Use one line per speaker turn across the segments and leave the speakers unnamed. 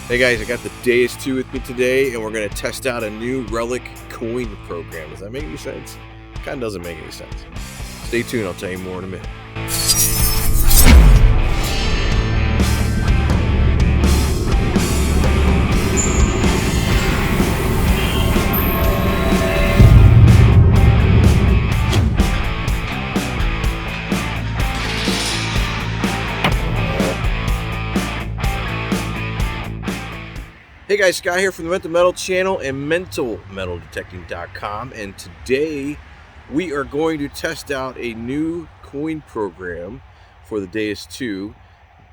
Hey guys, I got the Deus 2 with me today, and we're going to test out a new Relic coin program. Does that make any sense? Kind of doesn't make any sense. Stay tuned, I'll tell you more in a minute. Hey guys, Scott here from the Mental Metal channel and mentalmetaldetecting.com, and today we are going to test out a new coin program for the Deus 2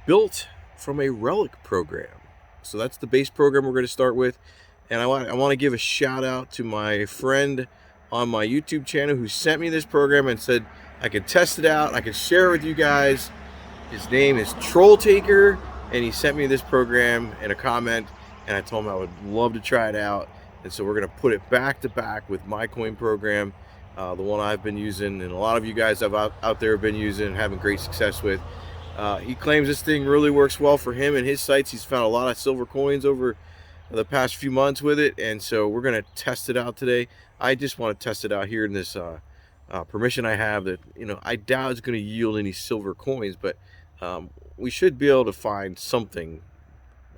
built from a Relic program. So that's the base program we're going to start with, and I want to give a shout out to my friend on my YouTube channel who sent me this program and said I could test it out, I could share it with you guys. His name is TrollTaker, and he sent me this program in a comment, and I told him I would love to try it out. And so we're going to put it back to back with my coin program, the one I've been using and a lot of you guys have out there have been using and having great success with. He claims this thing really works well for him and his sites. He's found a lot of silver coins over the past few months with it, and so we're going to test it out today. I just want to test it out here in this permission I have that, I doubt it's going to yield any silver coins, but we should be able to find something,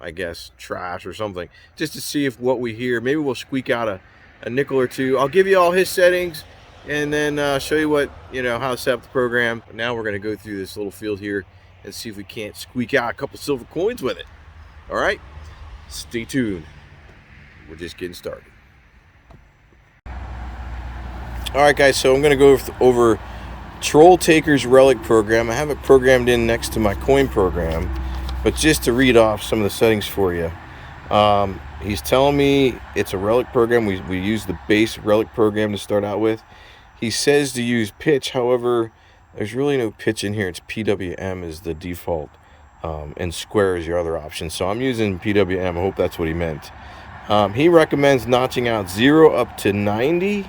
I guess, trash or something, just to see if what we hear, maybe we'll squeak out a nickel or two. I'll give you all his settings and then show you what, how to set up the program. But now we're going to go through this little field here and see if we can't squeak out a couple silver coins with it. All right, stay tuned. We're just getting started. All right, guys, so I'm going to go over TrollTaker's Relic program. I have it programmed in next to my coin program. But just to read off some of the settings for you, he's telling me it's a Relic program. We use the base Relic program to start out with. He says to use pitch, however, there's really no pitch in here. It's PWM is the default, and square is your other option. So I'm using PWM. I hope that's what he meant. He recommends notching out 0 up to 90,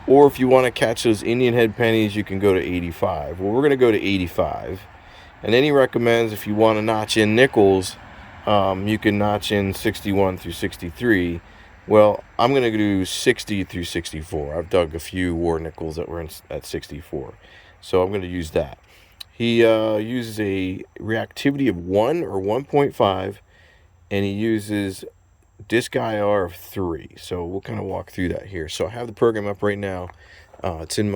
or if you want to catch those Indian head pennies, you can go to 85. Well, we're going to go to 85. And then he recommends if you want to notch in nickels, you can notch in 61 through 63. Well, I'm going to do 60 through 64. I've dug a few war nickels that were at 64. So I'm going to use that. He uses a reactivity of 1 or 1.5, and he uses disk IR of 3. So we'll kind of walk through that here. So I have the program up right now. It's in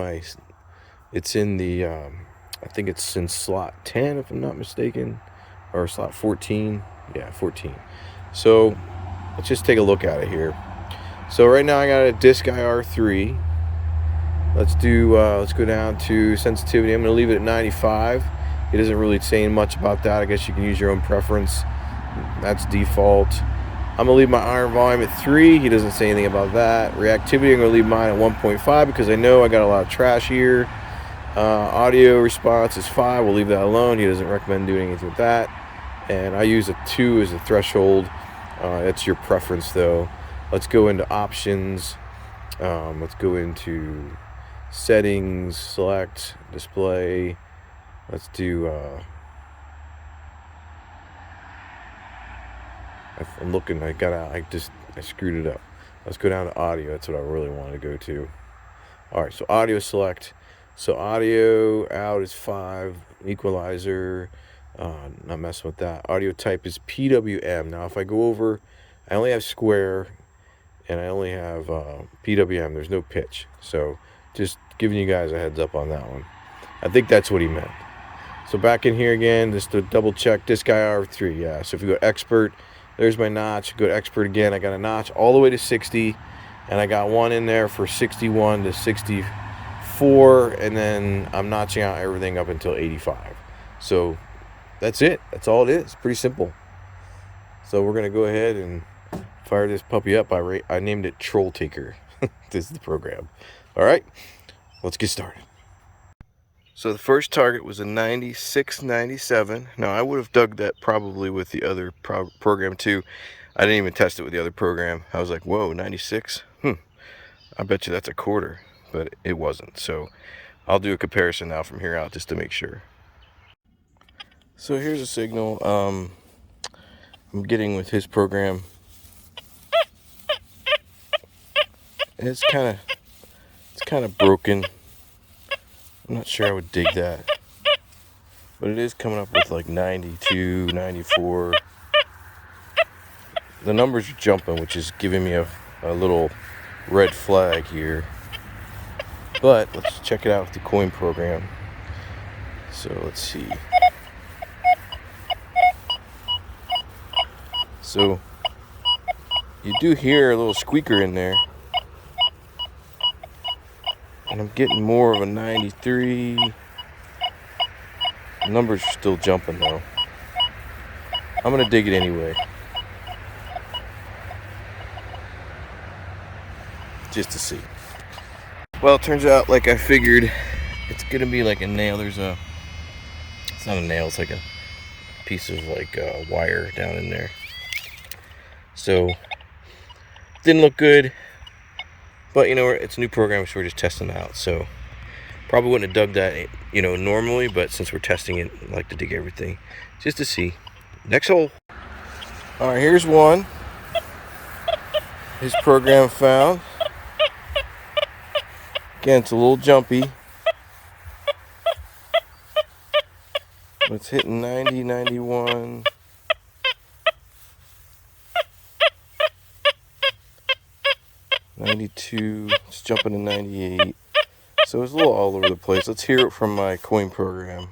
the I think it's in slot 10, if I'm not mistaken, or slot 14. Yeah, 14. So let's just take a look at it here. So right now I got a disk IR 3. Let's go down to sensitivity. I'm going to leave it at 95. It isn't really saying much about that. I guess you can use your own preference. That's default. I'm going to leave my iron volume at 3. He doesn't say anything about that. Reactivity, I'm going to leave mine at 1.5 because I know I got a lot of trash here. Audio response is 5. We'll leave that alone. He doesn't recommend doing anything with that. And I use a 2 as a threshold. That's your preference, though. Let's go into options. Let's go into settings, select, display. Let's do... I'm looking. I screwed it up. Let's go down to audio. That's what I really want to go to. All right, so audio select. So audio out is 5, equalizer, not messing with that. Audio type is PWM. Now if I go over, I only have square, and I only have PWM. There's no pitch. So just giving you guys a heads up on that one. I think that's what he meant. So back in here again, just to double check, disk IR 3, yeah. So if you go expert, there's my notch. Go to expert again. I got a notch all the way to 60, and I got one in there for 61 to 64. And then I'm notching out everything up until 85. So that's it. That's all it is. Pretty simple. So we're gonna go ahead and fire this puppy up. I named it TrollTaker. This is the program. All right, let's get started. So the first target was a 9697. Now I would have dug that probably with the other program too. I didn't even test it with the other program. I was like, whoa, 96? I bet you that's a quarter. But it wasn't. So I'll do a comparison now from here out just to make sure. So here's a signal. I'm I'm getting with his program. And it's kind of broken. I'm not sure I would dig that. But it is coming up with like 92, 94. The numbers are jumping, which is giving me a little red flag here. But let's check it out with the coin program. So let's see. So you do hear a little squeaker in there. And I'm getting more of a 93. The numbers are still jumping though. I'm gonna dig it anyway. Just to see. Well, it turns out, like I figured, it's gonna be like a nail. It's not a nail, it's like a piece of like wire down in there. So, didn't look good. But you know, it's a new program, so we're just testing it out. So, probably wouldn't have dug that, you know, normally, but since we're testing it, I like to dig everything just to see. Next hole. All right, here's one. His program found. Again, it's a little jumpy. But it's hitting 90, 91. $92. It's jumping to 98. So it's a little all over the place. Let's hear it from my coin program.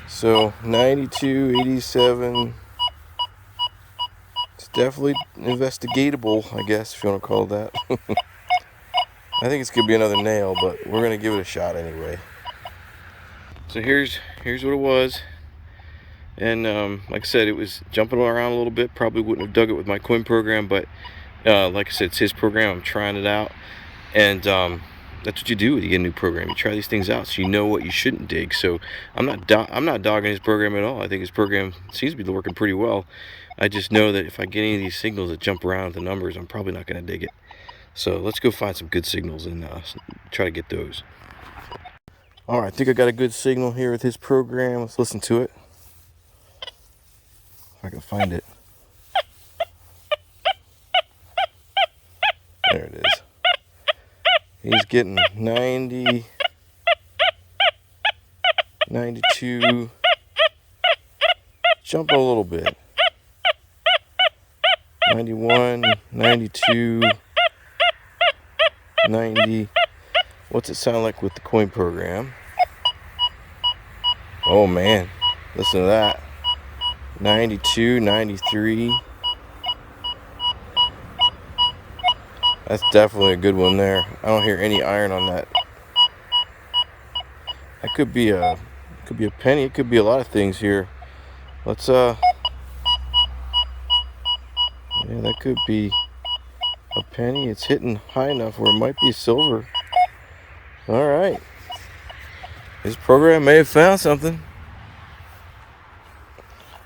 So 92, 87. It's definitely investigatable, I guess, if you want to call it that. I think it's gonna be another nail, but we're gonna give it a shot anyway. So here's what it was. And like I said, it was jumping around a little bit. Probably wouldn't have dug it with my coin program, but like I said, it's his program. I'm trying it out, and that's what you do when you get a new program. You try these things out, so you know what you shouldn't dig. So I'm not dogging his program at all. I think his program seems to be working pretty well. I just know that if I get any of these signals that jump around with the numbers, I'm probably not going to dig it. So let's go find some good signals and try to get those. All right, I think I got a good signal here with his program. Let's listen to it. If I can find it. There it is. He's getting 90, 92, jumping a little bit. 91, 92, 90. What's it sound like with the coin program? Oh man, listen to that. 92, 93. That's definitely a good one there. I don't hear any iron on that. That could be a penny. It could be a lot of things here. Let's yeah, that could be a penny. It's hitting high enough where it might be silver. All right. His program may have found something.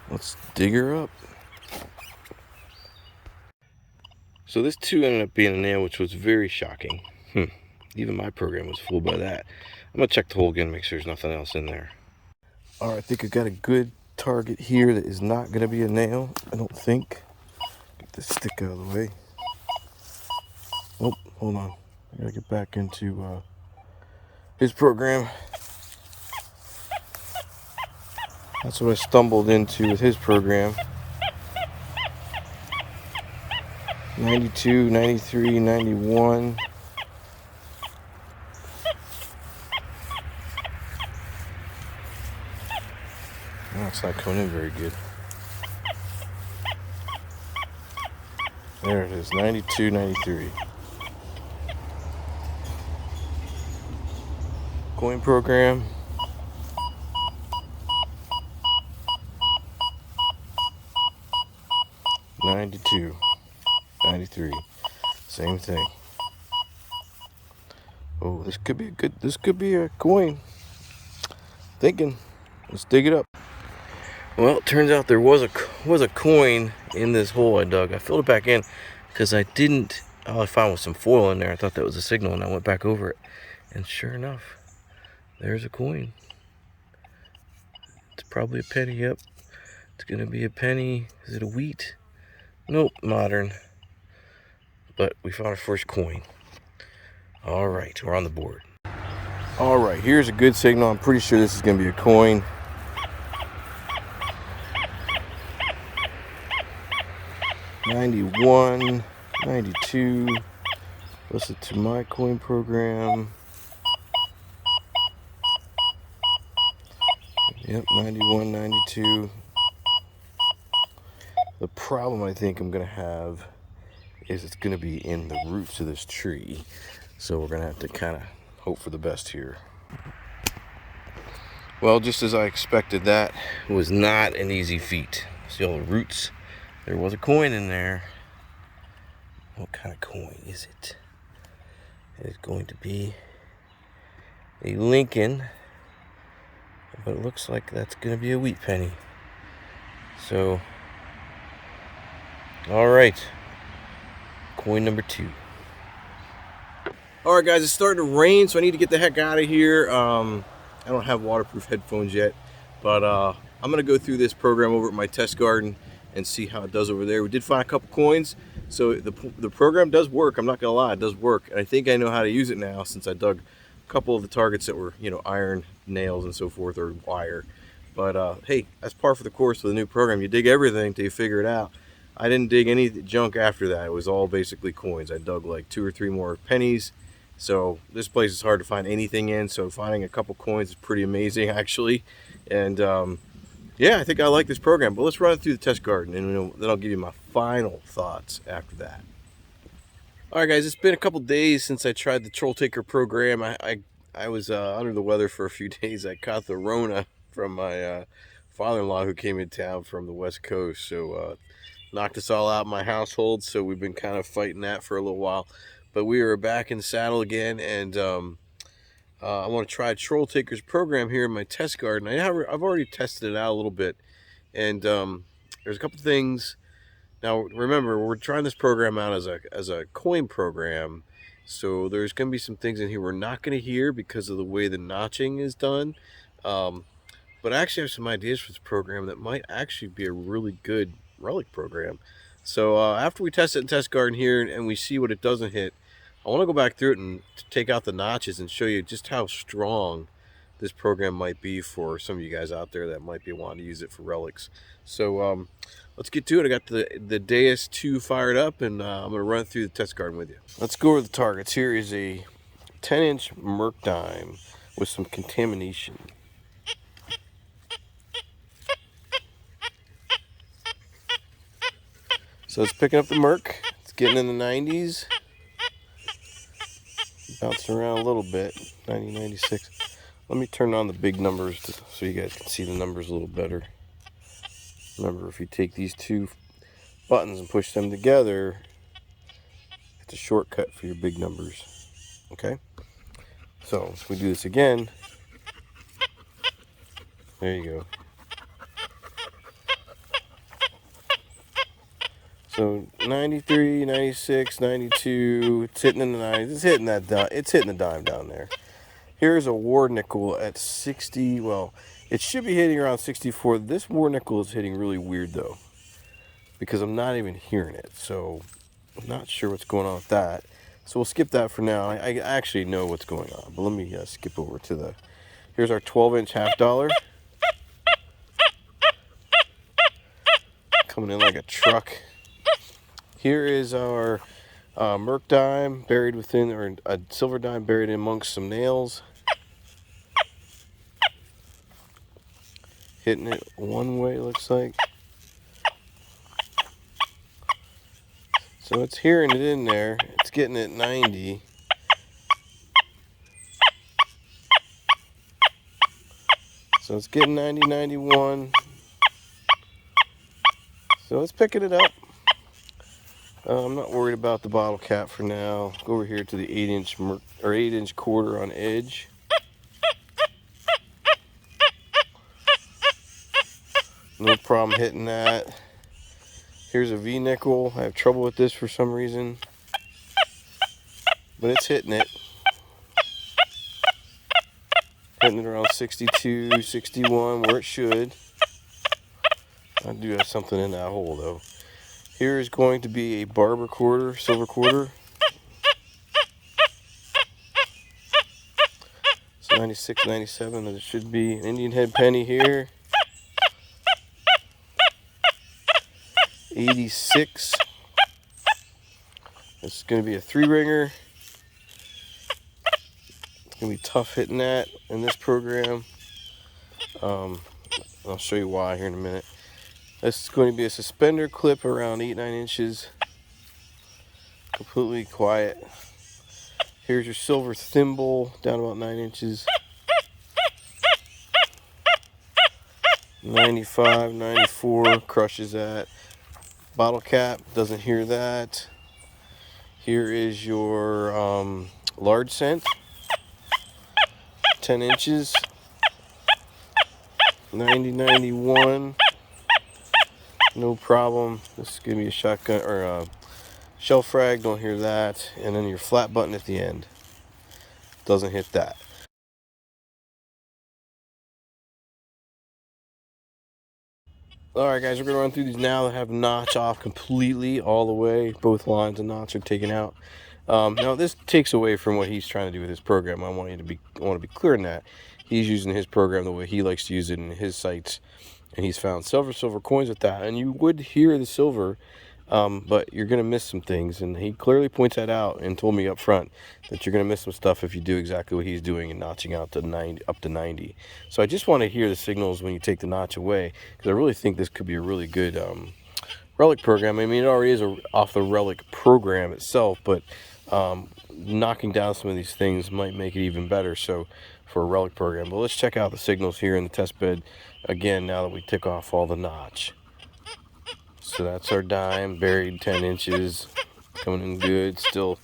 Let's dig her up. So this too ended up being a nail, which was very shocking. Even my program was fooled by that. I'm gonna check the hole again, make sure there's nothing else in there. All right, I think I got a good target here that is not gonna be a nail, I don't think. Get this stick out of the way. Oh, hold on. I gotta get back into his program. That's what I stumbled into with his program. 92, 93, 91. Oh, it's not coming in very good. There it is, 92, 93. Coin program. $92, 93, same thing. Oh, this could be a coin. Thinking, let's dig it up. Well, it turns out there was a coin in this hole I dug. I filled it back in because all I found was some foil in there. I thought that was a signal, and I went back over it, and sure enough, There's a coin. It's probably a penny. Yep, it's gonna be a penny. Is it a wheat? Nope, modern. But we found our first coin. All right, we're on the board. All right, here's a good signal. I'm pretty sure this is gonna be a coin. $91, $92. Listen to my coin program. Yep, $91, $92. The problem I think I'm gonna have is it's gonna be in the roots of this tree. So we're gonna have to kind of hope for the best here. Well, just as I expected, that was not an easy feat. See all the roots? There was a coin in there. What kind of coin is it? It is going to be a Lincoln, but it looks like that's going to be a wheat penny. So, all right, coin number 2. All right, guys, it's starting to rain, so I need to get the heck out of here. I don't have waterproof headphones yet, but I'm going to go through this program over at my test garden and see how it does over there. We did find a couple coins, so the program does work. I'm not gonna lie, it does work, and I think I know how to use it now since I dug a couple of the targets that were, you know, iron nails and so forth, or wire. But hey, that's par for the course with the new program. You dig everything till you figure it out. I didn't dig any junk after that. It was all basically coins. I dug like 2 or 3 more pennies. So this place is hard to find anything in, so finding a couple coins is pretty amazing actually. And yeah, I think I like this program, but let's run it through the test garden, and then I'll give you my final thoughts after that. All right, guys, it's been a couple days since I tried the TrollTaker program. I was under the weather for a few days. I caught the Rona from my father-in-law who came in town from the West Coast, so knocked us all out in my household, so we've been kind of fighting that for a little while. But we are back in the saddle again, and I want to try TrollTaker's program here in my test garden. I've already tested it out a little bit, and there's a couple things. Now remember, we're trying this program out as a coin program, so there's going to be some things in here we're not going to hear because of the way the notching is done. But I actually have some ideas for this program that might actually be a really good relic program. So after we test it in test garden here and we see what it doesn't hit, I want to go back through it and take out the notches and show you just how strong this program might be for some of you guys out there that might be wanting to use it for relics. So let's get to it. I got the Deus 2 fired up, and I'm going to run through the test garden with you. Let's go over the targets. Here is a 10-inch Merc dime with some contamination. So it's picking up the Merc. It's getting in the 90s. Bouncing around a little bit. 90, 96. Let me turn on the big numbers so you guys can see the numbers a little better. Remember, if you take these 2 buttons and push them together, it's a shortcut for your big numbers. Okay? So if we do this again, there you go. So 93, 96, 92, it's hitting in the 90s. It's hitting the dime down there. Here's a war nickel at 60. Well, it should be hitting around 64. This war nickel is hitting really weird though, because I'm not even hearing it. So I'm not sure what's going on with that. So we'll skip that for now. I actually know what's going on, but let me skip over to here's our 12-inch half dollar. Coming in like a truck. Here is our Merc dime buried within, or a silver dime buried amongst some nails. Hitting it one way, looks like. So it's hearing it in there. It's getting it 90. So it's getting 90, 91. So it's picking it up. I'm not worried about the bottle cap for now. Go over here to the 8-inch quarter on edge. No problem hitting that. Here's a V nickel. I have trouble with this for some reason, but it's hitting it. hitting it around 62, 61, where it should. I do have something in that hole though. Here is going to be a barber quarter, silver quarter. It's 96, 97. There should be an Indian head penny here. 86. It's going to be a 3-ringer. It's going to be tough hitting that in this program. I'll show you why here in a minute. This is going to be a suspender clip around 8-9 inches. Completely quiet. Here's your silver thimble down about 9 inches. 95, 94, crushes that. Bottle cap, doesn't hear that. Here is your large scent. 10 inches. 90, 91. No problem. This is gonna be a shotgun or a shell frag, don't hear that. And then your flat button at the end. Doesn't hit that. Alright guys, we're going to run through these now that have notch off completely all the way. Both lines of notch are taken out. Now this takes away from what he's trying to do with his program. I want to be clear on that. He's using his program the way he likes to use it in his sites. And he's found silver coins with that. And you would hear the silver, but you're going to miss some things. And he clearly points that out and told me up front that you're going to miss some stuff if you do exactly what he's doing and notching out to 90, up to 90. So I just want to hear the signals when you take the notch away, because I really think this could be a really good Relic program. I mean, it already is off the Relic program itself, but knocking down some of these things might make it even better. So for a Relic program, but let's check out the signals here in the test bed again now that we took off all the notch. So that's our dime, buried 10 inches, coming in good, still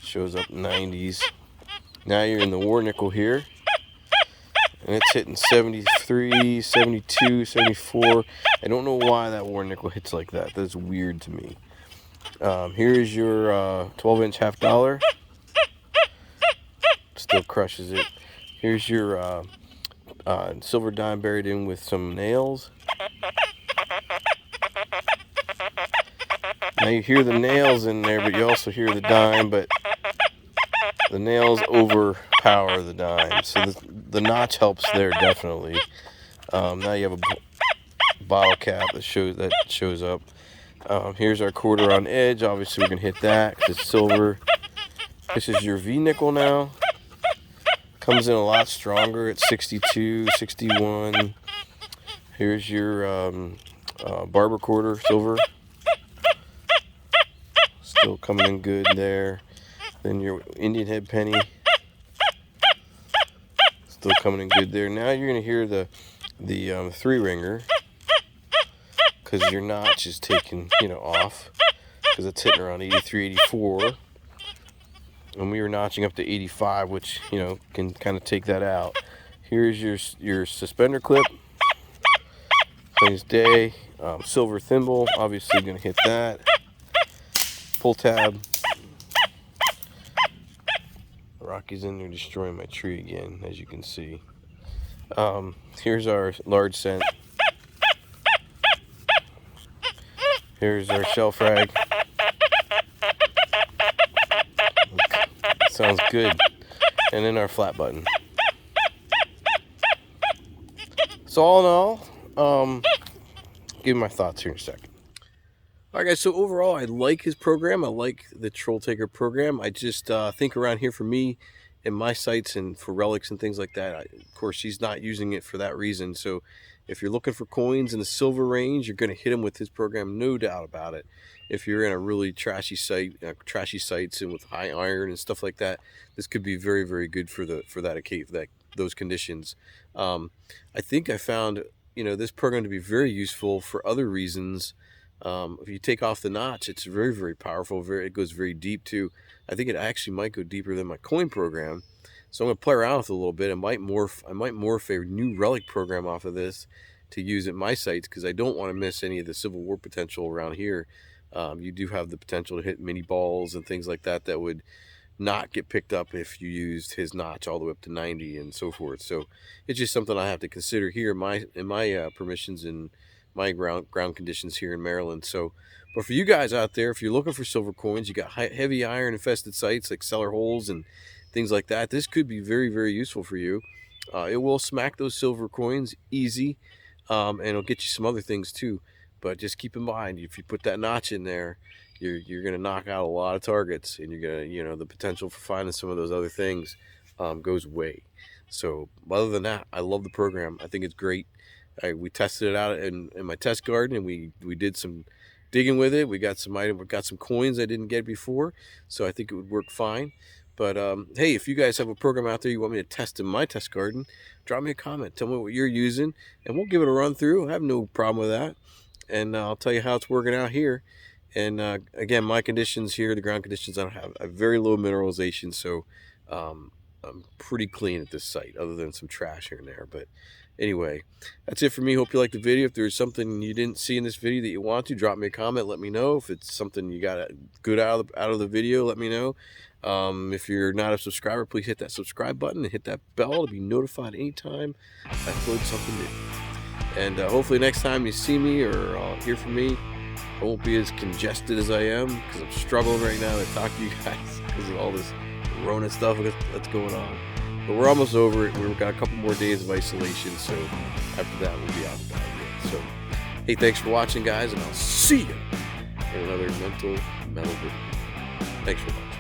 shows up 90s. Now you're in the war nickel here, and it's hitting 73, 72, 74. I don't know why that war nickel hits like that. That's weird to me. Here's your 12-inch half dollar. Still crushes it. Here's your silver dime buried in with some nails. Now you hear the nails in there, but you also hear the dime, but the nails overpower the dime. So the notch helps there definitely. Now you have a bottle cap that shows up. Here's our quarter on edge. Obviously we're going to hit that because it's silver. This is your V nickel now. Comes in a lot stronger at 62, 61. Here's your barber quarter, silver. Still coming in good there. Then your Indian head penny. Still coming in good there. Now you're going to hear the 3-ringer. Because your notch is taken, off. Because it's hitting around 83, 84. And we were notching up to 85, which, can kind of take that out. Here's your suspender clip. Plain as day. Silver thimble, obviously going to hit that. Pull tab. Rocky's in there destroying my tree again, as you can see. Here's our large scent. Here's our shell frag. Sounds good. And then our flat button. So all in all, give me my thoughts here in a second. Alright guys, so overall I like his program. I like the TrollTaker program. I just think around here for me and my sites and for relics and things like that, of course he's not using it for that reason. So if you're looking for coins in the silver range, you're going to hit him with his program, no doubt about it. If you're in a really trashy site, trashy sites and with high iron and stuff like that, this could be very, very good for those conditions. I think I found this program to be very useful for other reasons. If you take off the notch, it's very, very powerful. It goes very deep too. I think it actually might go deeper than my coin program. So I'm going to play around with it a little bit. I might morph a new Relic program off of this to use at my sites because I don't want to miss any of the Civil War potential around here. You do have the potential to hit mini balls and things like that would not get picked up if you used his notch all the way up to 90 and so forth. So it's just something I have to consider here in my permissions and my ground conditions here in Maryland. So, but for you guys out there, if you're looking for silver coins, you got heavy iron infested sites like cellar holes and things like that, this could be very, very useful for you. It will smack those silver coins easy, and it'll get you some other things too. But just keep in mind, if you put that notch in there, you're going to knock out a lot of targets, and you're going to, the potential for finding some of those other things goes away. So other than that, I love the program. I think it's great. We tested it out in my test garden, and we did some digging with it. We got some coins I didn't get before, so I think it would work fine. But hey, if you guys have a program out there you want me to test in my test garden, drop me a comment. Tell me what you're using, and we'll give it a run through. I have no problem with that, and I'll tell you how it's working out here. And again, my conditions here, the ground conditions, I have a very low mineralization, so I'm pretty clean at this site, other than some trash here and there. But anyway, that's it for me. Hope you liked the video. If there's something you didn't see in this video that you want to, drop me a comment. Let me know. If it's something you got good out of the video, let me know. If you're not a subscriber, please hit that subscribe button and hit that bell to be notified anytime I upload something new. And hopefully next time you see me or hear from me, I won't be as congested as I am, because I'm struggling right now to talk to you guys because of all this Rona stuff that's going on. But we're almost over it. We've got a couple more days of isolation, so after that we'll be out about it. So hey, thanks for watching, guys, and I'll see you in another metal video. Thanks for watching.